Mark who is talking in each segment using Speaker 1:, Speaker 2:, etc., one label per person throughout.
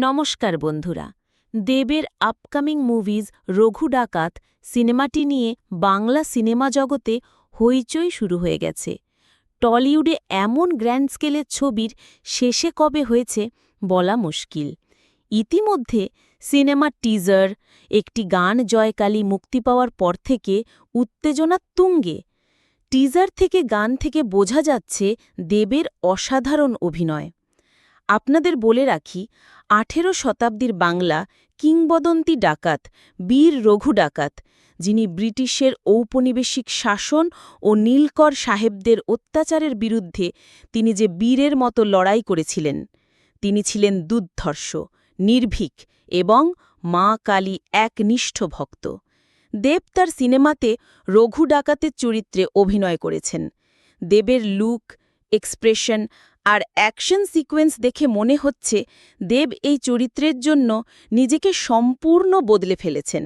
Speaker 1: নমস্কার বন্ধুরা। দেবের আপকামিং মুভিজ রঘু ডাকাত সিনেমাটি নিয়ে বাংলা সিনেমা জগতে হইচই শুরু হয়ে গেছে। টলিউডে এমন গ্র্যান্ড স্কেলের ছবির শেষে কবে হয়েছে বলা মুশকিল। ইতিমধ্যে সিনেমার টিজার, একটি গান জয়কালী মুক্তি পাওয়ার পর থেকে উত্তেজনা তুঙ্গে। টিজার থেকে গান থেকে বোঝা যাচ্ছে দেবের অসাধারণ অভিনয়। আপনাদের বলে রাখি, ১৮ শতাব্দীর বাংলা কিংবদন্তি ডাকাত বীর রঘু ডাকাত, যিনি ব্রিটিশের ঔপনিবেশিক শাসন ও নীলকর সাহেবদের অত্যাচারের বিরুদ্ধে তিনি যে বীরের মতো লড়াই করেছিলেন, তিনি ছিলেন দুর্ধর্ষ, নির্ভীক এবং মা কালী একনিষ্ঠ ভক্ত। দেব তার সিনেমাতে রঘু ডাকাতের চরিত্রে অভিনয় করেছেন। দেবের লুক, এক্সপ্রেশন আর অ্যাকশন সিকোয়েন্স দেখে মনে হচ্ছে দেব এই চরিত্রের জন্য নিজেকে সম্পূর্ণ বদলে ফেলেছেন।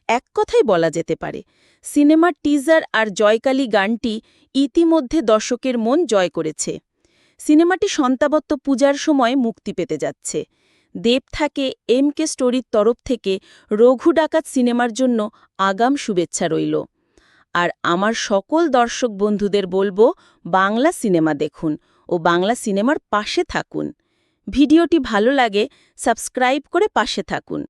Speaker 1: এক কথাই বলা যেতে পারে, সিনেমার টিজার আর জয়কালী গানটি ইতিমধ্যে দর্শকের মন জয় করেছে। সিনেমাটি সন্তাবত্ত পূজার সময় মুক্তি পেতে যাচ্ছে। দেব থাকে এমকে স্টোরির তরফ থেকে রঘু ডাকাত সিনেমার জন্য আগাম শুভেচ্ছা রইল। আর আমার সকল দর্শক বন্ধুদের বলবো, বাংলা সিনেমা দেখুন ও বাংলা সিনেমার পাশে থাকুন। ভিডিওটি ভালো লাগে সাবস্ক্রাইব করে পাশে থাকুন।